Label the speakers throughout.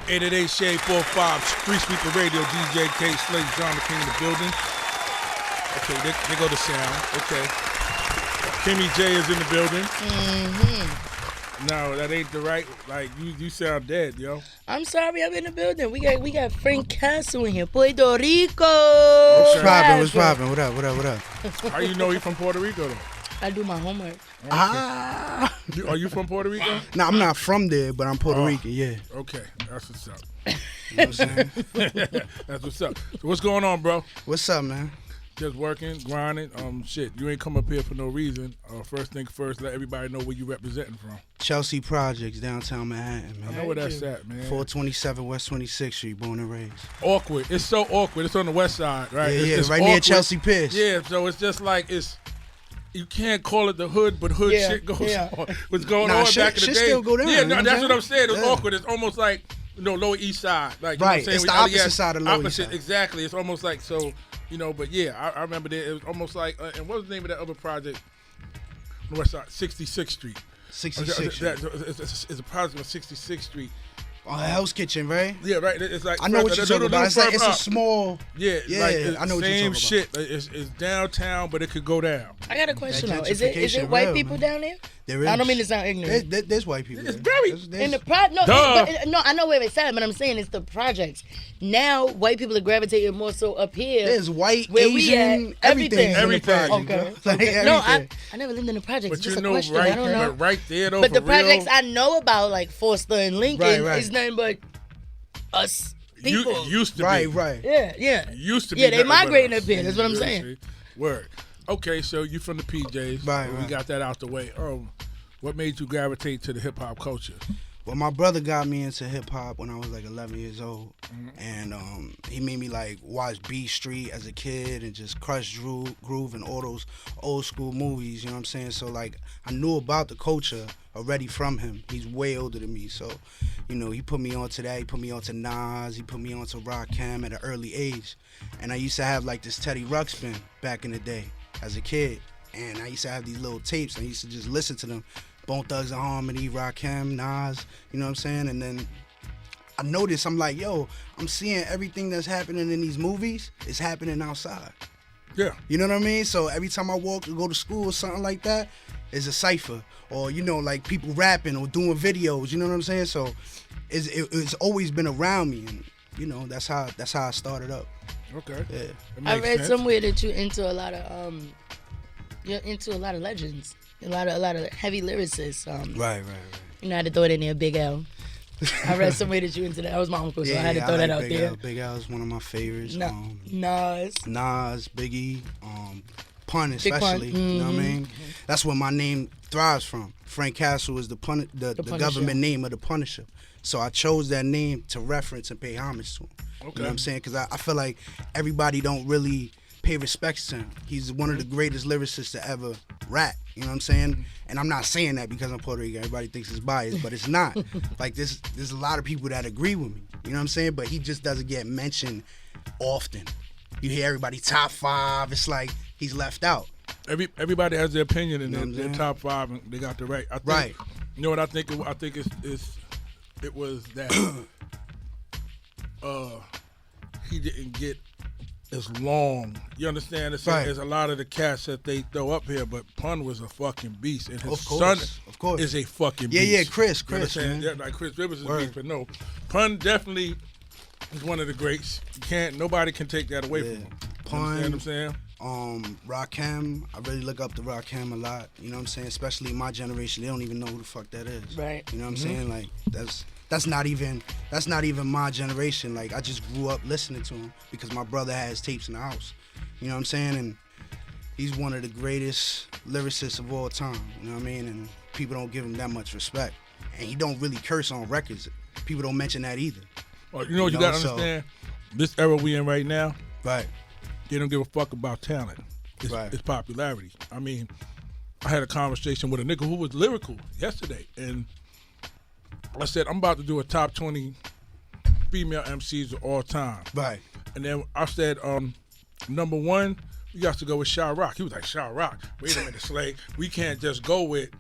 Speaker 1: 888 Shade 45 Street Sweeper Radio, DJ K Slade, John the King in the building. Okay, there go the sound. Okay. Kimmy J is in the building. Mm-hmm. No, that ain't the right. Like you sound dead, yo.
Speaker 2: I'm sorry, I'm in the building. We got Frank Castle in here, Puerto Rico.
Speaker 3: What's poppin'? What up?
Speaker 1: How you know he from Puerto Rico though?
Speaker 2: I do my homework.
Speaker 1: Okay. Are you from Puerto Rico?
Speaker 3: No, I'm not from there, but I'm Puerto Rican, yeah.
Speaker 1: Okay, that's what's up.
Speaker 3: You know what I'm saying?
Speaker 1: That's what's up. So what's going on, bro?
Speaker 3: What's up, man?
Speaker 1: Just working, grinding. Shit, you ain't come up here for no reason. First thing first, let everybody know where you representing from.
Speaker 3: Chelsea Projects, downtown Manhattan, man.
Speaker 1: I know where that's at, man.
Speaker 3: 427 West 26th Street, born and raised.
Speaker 1: Awkward. It's so awkward. It's on the west side, right?
Speaker 3: Yeah,
Speaker 1: it's
Speaker 3: right
Speaker 1: awkward.
Speaker 3: near Chelsea Piers.
Speaker 1: Yeah, so it's just like you can't call it the hood, but hood shit goes on. What's going on back in the day?
Speaker 3: Shit still go down.
Speaker 1: Yeah, no, that's what I'm saying. It's awkward. It's almost like, Lower East Side. Like,
Speaker 3: right,
Speaker 1: you know what I'm saying?
Speaker 3: It's the opposite side of Lower East Side.
Speaker 1: Exactly. It's almost like, so, but yeah, I remember that. It was almost like, and what was the name of that other project on the west side? 66th Street.
Speaker 3: 66th Street.
Speaker 1: It's a project on 66th Street.
Speaker 3: Oh, Hell's Kitchen, right?
Speaker 1: Yeah, right. It's like
Speaker 3: I know what you're talking about. It's a small.
Speaker 1: Yeah, like
Speaker 3: I know what you're talking about.
Speaker 1: Same shit. It's downtown, but it could go down.
Speaker 2: I got a question though. Is it white people down there?
Speaker 3: There is.
Speaker 2: I don't mean to sound ignorant.
Speaker 3: There's white people.
Speaker 1: It's very
Speaker 2: in the no, I know where it's at, but I'm saying it's the projects. Now white people are gravitating more so up here.
Speaker 3: There's white,
Speaker 2: where
Speaker 3: Asian, everything.
Speaker 1: Okay.
Speaker 2: No, I never lived in the projects.
Speaker 1: But
Speaker 2: just
Speaker 1: you know,
Speaker 2: a question.
Speaker 1: right,
Speaker 2: I don't know.
Speaker 1: but right there though.
Speaker 2: But the
Speaker 1: for real,
Speaker 2: projects I know about, like Forster and Lincoln,
Speaker 3: Right.
Speaker 2: is nothing but us people.
Speaker 1: Used to
Speaker 3: right,
Speaker 1: be.
Speaker 3: Right.
Speaker 2: Yeah.
Speaker 1: Used to be.
Speaker 2: Yeah, they migrating
Speaker 1: up
Speaker 2: up here. That's what I'm saying.
Speaker 1: Word. Okay, so you from the PJs.
Speaker 3: Right.
Speaker 1: We got that out the way. What made you gravitate to the hip hop culture?
Speaker 3: Well, my brother got me into hip hop when I was like 11 years old, and he made me like watch B Street as a kid and just Crush Groove and all those old school movies. You know what I'm saying? So like I knew about the culture already from him. He's way older than me, so he put me onto that. He put me onto Nas. He put me onto Rakim at an early age, and I used to have like this Teddy Ruxpin back in the day as a kid, and I used to have these little tapes. And I used to just listen to them. Bone Thugs and Harmony, Rakim, Nas, you know what I'm saying? And then I noticed, I'm like, yo, I'm seeing everything that's happening in these movies is happening outside.
Speaker 1: Yeah.
Speaker 3: You know what I mean? So every time I walk or go to school or something like that, it's a cipher. Or, like people rapping or doing videos, you know what I'm saying? So it's always been around me, and, that's how I started up.
Speaker 1: Okay.
Speaker 3: Yeah.
Speaker 2: I read somewhere that you're into a lot of legends. A lot of heavy lyricists.
Speaker 3: Right.
Speaker 2: I had to throw it in there, Big L. I read somewhere that you into that. That was my uncle, so I had to throw that out
Speaker 3: Big
Speaker 2: there.
Speaker 3: L. Big L is one of my favorites.
Speaker 2: Nas,
Speaker 3: Biggie, Pun especially. You know what I mean? That's where my name thrives from. Frank Castle is the government name of the Punisher. So I chose that name to reference and pay homage to him. Okay. You know what I'm saying? Because I feel like everybody don't really pay respects to him. He's one of the greatest lyricists to ever rap. You know what I'm saying? And I'm not saying that because I'm Puerto Rican. Everybody thinks it's biased, but it's not. Like there's a lot of people that agree with me. You know what I'm saying? But he just doesn't get mentioned often. You hear everybody top 5. It's like he's left out.
Speaker 1: Everybody has their opinion in their top 5, and they got the right. I think, You know what I think? I think it was that he didn't get as long. You understand? There's a lot of the cats that they throw up here, but Pun was a fucking beast, and his son is a fucking beast.
Speaker 3: Yeah, Chris, man.
Speaker 1: Yeah, like Chris Rivers is a beast, but no, Pun definitely is one of the greats. Nobody can take that away from him.
Speaker 3: Pun,
Speaker 1: you understand what I'm saying?
Speaker 3: Rakim, I really look up to Rakim a lot. You know what I'm saying? Especially my generation, they don't even know who the fuck that is.
Speaker 2: Right.
Speaker 3: You know what I'm saying? Like that's not even my generation. Like I just grew up listening to him because my brother had his tapes in the house. You know what I'm saying? And he's one of the greatest lyricists of all time. You know what I mean? And people don't give him that much respect. And he don't really curse on records. People don't mention that either.
Speaker 1: Well, you gotta understand. This era we in right now.
Speaker 3: Right.
Speaker 1: They don't give a fuck about talent. It's popularity. I mean, I had a conversation with a nigga who was lyrical yesterday, and I said, I'm about to do a top 20 female MCs of all time.
Speaker 3: Right.
Speaker 1: And then I said, number 1, you got to go with Sha Rock. He was like, Sha Rock? Wait a minute, Slade. We can't just go with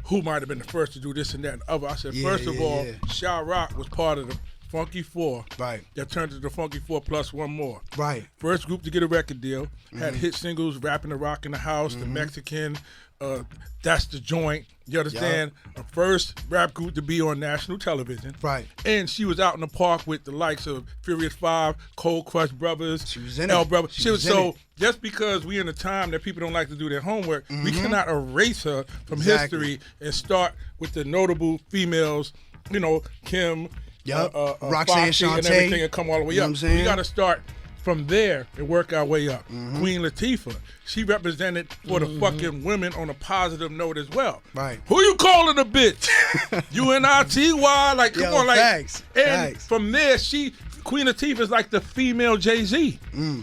Speaker 1: who might have been the first to do this and that and other. I said,
Speaker 3: Yeah,
Speaker 1: first of
Speaker 3: yeah,
Speaker 1: all,
Speaker 3: yeah.
Speaker 1: Sha Rock was part of the Funky Four.
Speaker 3: Right.
Speaker 1: That turned into the Funky Four plus one more.
Speaker 3: Right.
Speaker 1: First group to get a record deal. Had hit singles, Rapping the Rock in the House, The Mexican, That's the Joint. You understand? A first rap group to be on national television.
Speaker 3: Right.
Speaker 1: And she was out in the park with the likes of Furious Five, Cold Crush Brothers,
Speaker 3: She was in
Speaker 1: L
Speaker 3: it.
Speaker 1: Brothers.
Speaker 3: She was in
Speaker 1: So
Speaker 3: it.
Speaker 1: just because we in a time that people don't like to do their homework, we cannot erase her from
Speaker 3: Exactly.
Speaker 1: history and start with the notable females, you know, Kim,
Speaker 3: Yup.
Speaker 1: Roxanne,
Speaker 3: Roxanne,
Speaker 1: and
Speaker 3: Shantae.
Speaker 1: everything, and come all the way
Speaker 3: You know
Speaker 1: up.
Speaker 3: what I'm saying?
Speaker 1: We got to start from there and work our way up. Queen Latifah, she represented for the fucking women on a positive note as well.
Speaker 3: Right.
Speaker 1: Who you calling a bitch? UNITY? Like, come
Speaker 3: Yo,
Speaker 1: on, like.
Speaker 3: facts,
Speaker 1: And
Speaker 3: facts.
Speaker 1: from there, Queen Latifah is like the female Jay-Z.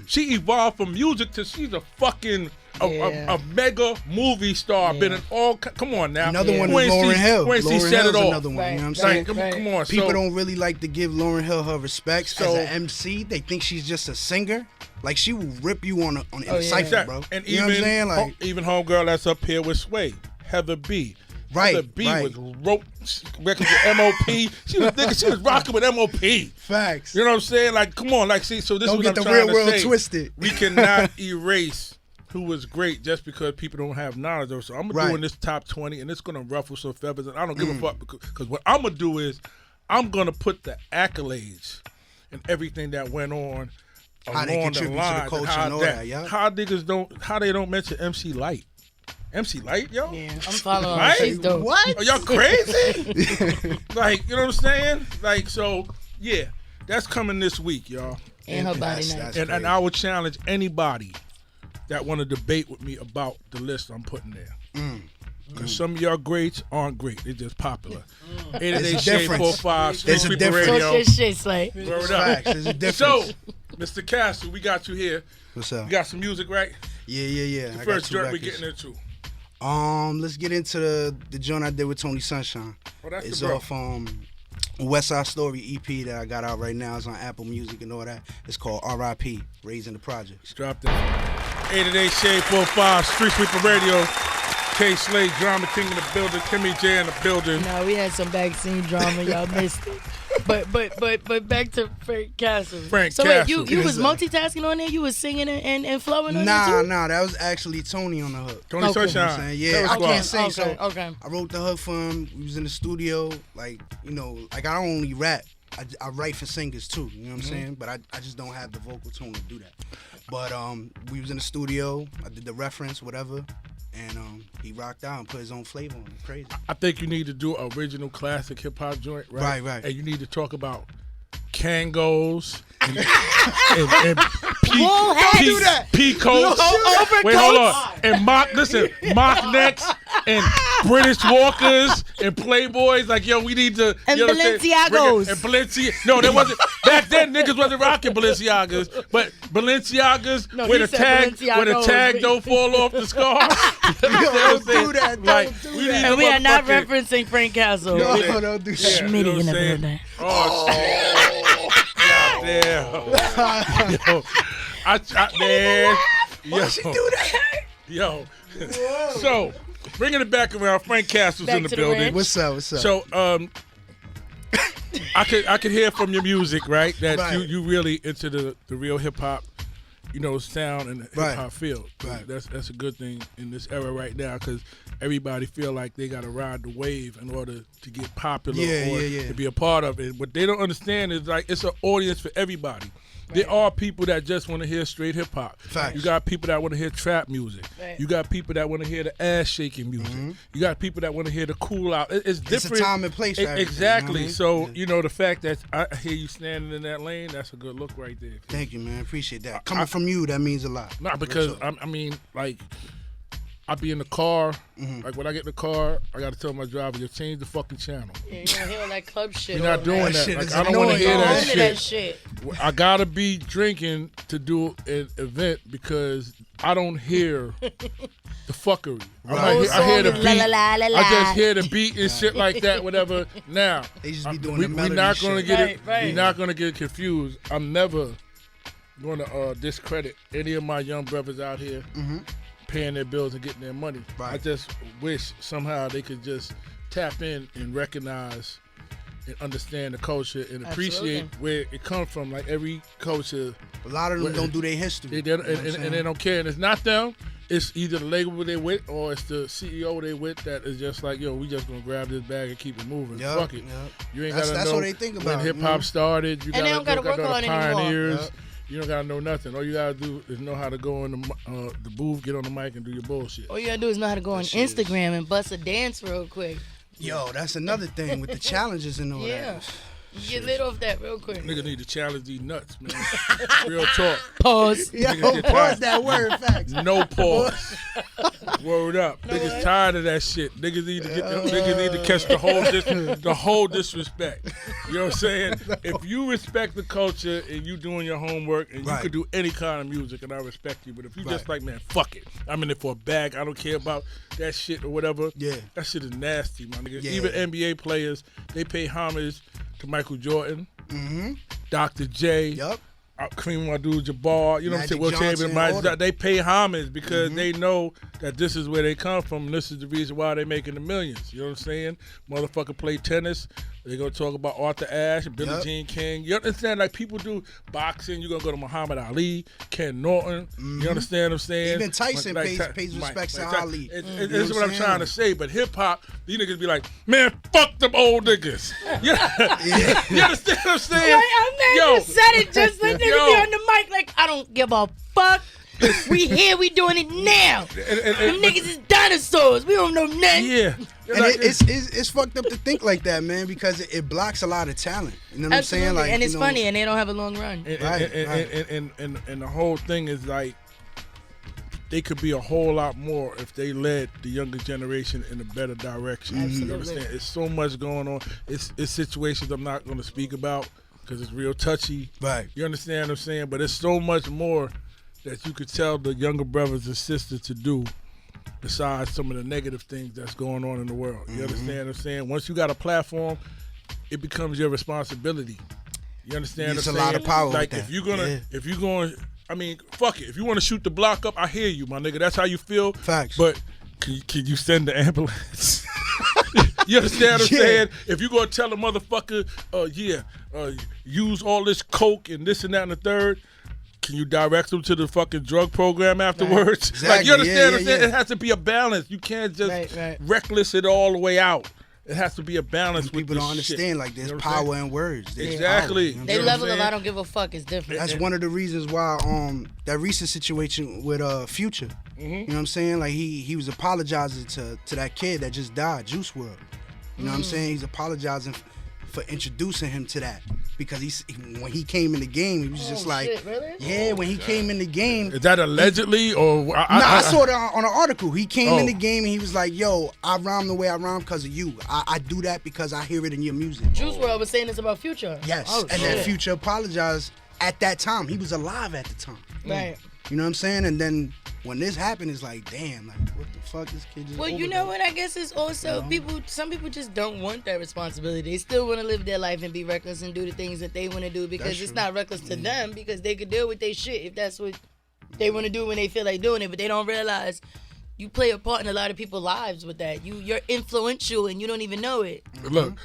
Speaker 1: She evolved from music to she's a fucking a mega movie star. Been in all. Come on now.
Speaker 3: Another one
Speaker 1: Who
Speaker 3: is
Speaker 1: ain't
Speaker 3: Lauryn
Speaker 1: see-
Speaker 3: Hill.
Speaker 1: who ain't see
Speaker 3: Lauryn
Speaker 1: Set
Speaker 3: Hill's
Speaker 1: It Off?
Speaker 3: another one. You know what I'm
Speaker 2: Right,
Speaker 3: saying?
Speaker 1: Come on.
Speaker 3: People
Speaker 1: so,
Speaker 3: don't really like to give Lauryn Hill her respect
Speaker 1: So-
Speaker 3: as an MC. They think she's just a singer. Like she will rip you on in
Speaker 2: Oh,
Speaker 3: a
Speaker 2: yeah.
Speaker 3: cypher, bro.
Speaker 1: And
Speaker 3: you
Speaker 1: even
Speaker 3: know what I'm saying? Like
Speaker 1: even homegirl that's up here with Sway, Heather B.
Speaker 3: Right,
Speaker 1: Heather B
Speaker 3: right.
Speaker 1: was wrote records with MOP. She was rocking with MOP.
Speaker 3: facts.
Speaker 1: You know what I'm saying? Like, come on, like, see. So this
Speaker 3: Don't
Speaker 1: is what
Speaker 3: get
Speaker 1: I'm
Speaker 3: the
Speaker 1: trying
Speaker 3: real world
Speaker 1: to say.
Speaker 3: twisted.
Speaker 1: We cannot erase who was great just because people don't have knowledge of it. So I'm
Speaker 3: Right.
Speaker 1: doing this top 20, and it's gonna ruffle some feathers, and I don't give a fuck because what I'm gonna do is I'm gonna put the accolades and everything that went on
Speaker 3: How they
Speaker 1: along the
Speaker 3: contribute to the
Speaker 1: lines,
Speaker 3: culture
Speaker 1: how
Speaker 3: and all that, yeah.
Speaker 1: how niggas how they don't mention MC Light. MC Light, yo.
Speaker 2: Yeah, I'm following her.
Speaker 1: Right?
Speaker 2: She's dope.
Speaker 3: What?
Speaker 1: Are y'all crazy? Like, you know what I'm saying? Like, so yeah, that's coming this week, y'all.
Speaker 2: And her body
Speaker 3: That's-
Speaker 2: night.
Speaker 3: that's
Speaker 1: And
Speaker 3: crazy.
Speaker 1: I would challenge anybody that want to debate with me about the list I'm putting there. Because some of y'all greats aren't great. They're just popular. 888
Speaker 3: There's a
Speaker 1: Shade
Speaker 3: difference.
Speaker 1: 45 Street
Speaker 3: There's a
Speaker 1: Sweeper
Speaker 3: difference.
Speaker 2: Talk
Speaker 1: Radio.
Speaker 2: your shit, Slay.
Speaker 1: Word up.
Speaker 3: Facts. There's a difference.
Speaker 1: So, Mr. Castle, we got you here.
Speaker 3: What's up?
Speaker 1: You got some music, right?
Speaker 3: Yeah. I got
Speaker 1: First
Speaker 3: two
Speaker 1: joint we
Speaker 3: records.
Speaker 1: getting into.
Speaker 3: Let's get into the joint I did with Tony Sunshine.
Speaker 1: Oh, that's
Speaker 3: It's
Speaker 1: the bro.
Speaker 3: off West Side Story EP that I got out right now. It's on Apple Music and all that. It's called R.I.P. Raising the Projects.
Speaker 1: Drop that. 888 Shade 45 Street Sweeper Radio. K Slade, Drama King in the building. Kimmy J in the building.
Speaker 2: No, we had some vaccine drama. Y'all missed it. But back to Frank Castle.
Speaker 1: Frank
Speaker 2: so
Speaker 1: Castle.
Speaker 2: wait, you was multitasking on there? You was singing and flowing on
Speaker 3: Nah,
Speaker 2: there too?
Speaker 3: that was actually Tony on the hook.
Speaker 1: Tony
Speaker 2: Okay.
Speaker 3: You know what I'm
Speaker 1: Sunshine.
Speaker 3: saying? Yeah,
Speaker 1: Terror
Speaker 3: I
Speaker 1: Squad.
Speaker 3: can't sing, so
Speaker 2: Okay.
Speaker 3: I wrote the hook for him. We was in the studio, like, I don't only rap. I write for singers too, you know what I'm saying? But I just don't have the vocal tone to do that. But we was in the studio, I did the reference, whatever, and he rocked out and put his own flavor on it. Crazy.
Speaker 1: I think you need to do an original classic hip hop joint, right?
Speaker 3: Right.
Speaker 1: And you need to talk about Kangos and
Speaker 2: Wool hats.
Speaker 3: do that.
Speaker 1: Peacoats.
Speaker 2: Overcoats.
Speaker 1: Wait, hold on. And mock necks and British Walkers and Playboys. Like, yo, we need to.
Speaker 2: And
Speaker 1: you know what I'm saying?
Speaker 2: Balenciagos.
Speaker 1: And Balenciaga. No, there wasn't. Back then, niggas wasn't rocking Balenciagas. But Balenciagas
Speaker 2: No,
Speaker 1: where
Speaker 2: he
Speaker 1: the
Speaker 2: said
Speaker 1: tag
Speaker 2: Balenciagos.
Speaker 1: don't fall off the scar.
Speaker 3: Don't do that.
Speaker 1: Like,
Speaker 3: Don't do
Speaker 1: we
Speaker 3: that.
Speaker 1: need
Speaker 2: And
Speaker 1: to
Speaker 2: we are not
Speaker 1: motherfucking-
Speaker 2: referencing Frank Castle.
Speaker 3: No,
Speaker 1: Yeah.
Speaker 3: don't do that.
Speaker 1: Yeah, you know
Speaker 2: Schmitty
Speaker 1: what
Speaker 2: in the
Speaker 1: I'm saying?
Speaker 2: building.
Speaker 1: Oh, damn. Yo, man.
Speaker 3: Why she do that?
Speaker 1: Yo. So, bringing it back around, Frank Castle's
Speaker 2: Back
Speaker 1: in the
Speaker 2: to the
Speaker 1: building.
Speaker 2: ranch.
Speaker 3: What's up?
Speaker 1: So, I could hear from your music, right, that
Speaker 3: Right.
Speaker 1: you really into the real hip hop, sound and hip
Speaker 3: Right.
Speaker 1: hop feel.
Speaker 3: Right.
Speaker 1: That's a good thing in this era right now because everybody feel like they got to ride the wave in order to get popular or
Speaker 3: Yeah.
Speaker 1: to be a part of it. What they don't understand is like it's an audience for everybody. There are people that just want to hear straight hip hop.
Speaker 3: Facts.
Speaker 1: You got people that want to hear trap music.
Speaker 2: Right.
Speaker 1: You got people that want to hear the ass shaking music. You got people that want to hear the cool out. It's different.
Speaker 3: time and place for everything,
Speaker 1: Exactly.
Speaker 3: you know what I mean?
Speaker 1: So the fact that I hear you standing in that lane, that's a good look right there.
Speaker 3: Thank you, man. Appreciate that. Coming from you, that means a lot.
Speaker 1: Not because I be in the car. Like when I get in the car, I gotta tell my driver, you change the fucking channel.
Speaker 2: Yeah, you gonna hear all that club shit.
Speaker 1: We're not
Speaker 2: all
Speaker 1: doing
Speaker 2: night.
Speaker 1: that.
Speaker 3: shit
Speaker 1: Like,
Speaker 3: is
Speaker 1: I don't want to
Speaker 3: annoying.
Speaker 1: hear
Speaker 2: All
Speaker 1: that
Speaker 2: of that
Speaker 1: shit.
Speaker 2: shit.
Speaker 1: I gotta be drinking to do an event because I don't hear the fuckery.
Speaker 3: Right.
Speaker 1: I hear the
Speaker 2: Whole
Speaker 1: beat.
Speaker 2: song is la, la, la, la,
Speaker 1: I just
Speaker 2: la.
Speaker 1: hear the beat and shit like that. Whatever. Now
Speaker 3: They just be doing
Speaker 1: we,
Speaker 3: the
Speaker 1: we're
Speaker 3: melody
Speaker 1: not
Speaker 3: shit.
Speaker 1: gonna get it.
Speaker 2: Right.
Speaker 1: We're not gonna get confused. I'm never gonna discredit any of my young brothers out here paying their bills and getting their money.
Speaker 3: Right.
Speaker 1: I just wish somehow they could just tap in and recognize and understand the culture and appreciate where it comes from. Like every culture,
Speaker 3: A lot of them don't do their history.
Speaker 1: and they don't care. And it's not them. It's either the label they with or it's the CEO they with that is just like, yo, we just gonna grab this bag and keep it moving.
Speaker 3: Yep,
Speaker 1: Fuck it.
Speaker 3: yep.
Speaker 1: You ain't
Speaker 3: That's
Speaker 1: gotta know
Speaker 3: what they think about,
Speaker 1: when hip hop started. You
Speaker 2: And they don't gotta work
Speaker 1: know
Speaker 2: on
Speaker 1: the
Speaker 2: it anymore.
Speaker 1: pioneers.
Speaker 3: Yep.
Speaker 1: You don't gotta know nothing. All you gotta do is know how to go in the booth, get on the mic, and do your bullshit.
Speaker 2: All you gotta do is know how to go on
Speaker 3: shit is-
Speaker 2: Instagram and bust a dance real quick.
Speaker 3: Yo, that's another thing with the challenges and all
Speaker 2: Yeah.
Speaker 3: that.
Speaker 2: You get lit off that real quick.
Speaker 1: Nigga need to challenge these nuts, man. Real talk.
Speaker 2: Pause.
Speaker 3: Yo,
Speaker 1: Niggas get
Speaker 3: pause
Speaker 1: tired.
Speaker 3: that word, facts.
Speaker 1: No pause. Word up. Niggas tired of that shit. Niggas need to niggas need to catch the whole disrespect. You know what I'm saying? If you respect the culture and you doing your homework and you
Speaker 3: Right.
Speaker 1: could do any kind of music and I respect you, but if you just
Speaker 3: Right.
Speaker 1: like, man, fuck it. I'm in it for a bag. I don't care about that shit or whatever.
Speaker 3: Yeah.
Speaker 1: That shit is nasty, my nigga.
Speaker 3: Yeah.
Speaker 1: Even NBA players, they pay homage to Michael Jordan, Dr. J.
Speaker 3: Yup.
Speaker 1: Kareem Abdul-Jabbar, you know
Speaker 3: Magic
Speaker 1: what I'm saying?
Speaker 3: Johnson,
Speaker 1: Will
Speaker 3: all them.
Speaker 1: they pay homage because they know that this is where they come from and this is the reason why they're making the millions. You know what I'm saying? Motherfucker play tennis. They're going to talk about Arthur Ashe, Billie
Speaker 3: Yep.
Speaker 1: Jean King. You understand? Like people do boxing. You're going to go to Muhammad Ali, Ken Norton. You understand what I'm saying?
Speaker 3: Even Tyson pays
Speaker 1: Mike
Speaker 3: respects to
Speaker 1: Tyson.
Speaker 3: Ali.
Speaker 1: This
Speaker 3: You
Speaker 1: is
Speaker 3: know
Speaker 1: what
Speaker 3: what
Speaker 1: I'm
Speaker 3: I'm
Speaker 1: trying to
Speaker 3: saying?
Speaker 1: say. But hip-hop, these niggas be like, man, fuck them old niggas. Yeah. You understand what I'm saying?
Speaker 2: Like, I'm mad you said it just like niggas be
Speaker 1: Yo.
Speaker 2: on the mic like, I don't give a fuck. We here, we doing it now. Them niggas is dinosaurs. We don't know nothing.
Speaker 1: Yeah.
Speaker 3: And it's fucked up to think like that, man, because it blocks a lot of talent. You know what
Speaker 2: Absolutely.
Speaker 3: I'm saying? Like,
Speaker 2: and it's
Speaker 3: you know,
Speaker 2: funny, and they don't have a long run.
Speaker 1: And the whole thing is like they could be a whole lot more if they led the younger generation in a better direction. You understand? It's so much going on. It's situations I'm not going to speak about because it's real touchy.
Speaker 3: Right.
Speaker 1: You understand what I'm saying? But it's so much more that you could tell the younger brothers and sisters to do besides some of the negative things that's going on in the world. You understand what I'm saying? Once you got a platform, it becomes your responsibility. You understand
Speaker 3: It's
Speaker 1: what I'm
Speaker 3: a lot
Speaker 1: saying?
Speaker 3: of power with
Speaker 1: Like
Speaker 3: that.
Speaker 1: if you're going, I mean, fuck it. If you want to shoot the block up, I hear you, my nigga. That's how you feel.
Speaker 3: Facts.
Speaker 1: But can you send the ambulance? You understand what I'm saying? If you gonna tell a motherfucker, use all this coke and this and that and the third, can you direct them to the fucking drug program afterwards?
Speaker 3: Exactly.
Speaker 1: Like, you understand what I'm
Speaker 3: Yeah,
Speaker 1: saying?
Speaker 3: yeah.
Speaker 1: It has to be a balance. You can't just
Speaker 2: Right.
Speaker 1: reckless it all the way out. It has to be a balance with
Speaker 3: people
Speaker 1: this
Speaker 3: don't understand,
Speaker 1: shit.
Speaker 3: like, there's
Speaker 1: You know what I'm
Speaker 3: power
Speaker 1: saying?
Speaker 3: in words. There's
Speaker 1: Exactly.
Speaker 3: power, you know
Speaker 2: They
Speaker 1: You know what I'm
Speaker 2: level of
Speaker 1: saying?
Speaker 2: I don't give a fuck is different.
Speaker 3: That's one of the reasons why that recent situation with Future. You know what I'm saying? Like he was apologizing to that kid that just died, Juice WRLD. You know what I'm saying? He's apologizing for introducing him to that because when he came in the game, he was just like,
Speaker 2: shit, really?
Speaker 3: yeah, when he came in the game.
Speaker 1: Is that allegedly or
Speaker 3: I saw it on an article. He came in
Speaker 1: Oh.
Speaker 3: the game and he was like, yo, I rhyme the way I rhyme because of you. I do that because I hear it in your music.
Speaker 2: Juice WRLD was saying this about Future.
Speaker 3: Yes.
Speaker 2: Oh,
Speaker 3: and
Speaker 2: shit.
Speaker 3: then Future apologized at that time. He was alive at the time.
Speaker 2: Right.
Speaker 3: You know what I'm saying? And then when this happened, it's like, damn, like, what the fuck? This kid just
Speaker 2: Well, you
Speaker 3: overdosed.
Speaker 2: know what? I guess it's also some people just don't want that responsibility. They still want to live their life and be reckless and do the things that they want to do because
Speaker 3: That's
Speaker 2: it's
Speaker 3: true.
Speaker 2: not reckless to them because they could deal with their shit if that's what they want to do when they feel like doing it. But they don't realize you play a part in a lot of people's lives with that. You're influential and you don't even know it.
Speaker 1: Look,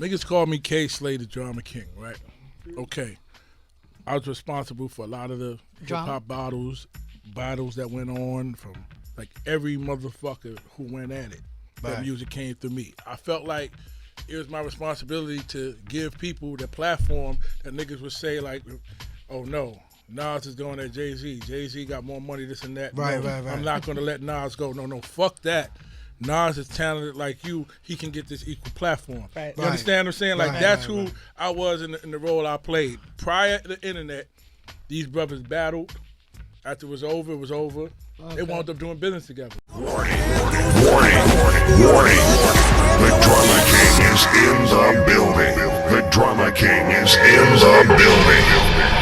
Speaker 1: niggas call me K Slay the Drama King, right? Okay. I was responsible for a lot of the
Speaker 2: Drama?
Speaker 1: hip-hop battles that went on from like every motherfucker who went at it. That
Speaker 3: Right.
Speaker 1: music came through me. I felt like it was my responsibility to give people the platform that niggas would say like, oh no, Nas is doing that Jay-Z. Jay-Z got more money, this and that.
Speaker 3: Right,
Speaker 1: No,
Speaker 3: right.
Speaker 1: I'm not going to let Nas go. No, fuck that. Nas is talented like you. He can get this equal platform.
Speaker 2: Right.
Speaker 1: You understand what I'm saying? Like,
Speaker 3: Right,
Speaker 1: that's
Speaker 3: right,
Speaker 1: who
Speaker 3: right.
Speaker 1: I was in the role I played. Prior to the internet, these brothers battled. After it was over, it was over. They wound up doing business together.
Speaker 4: Warning. The Drama King is in the building. The Drama King is in the building.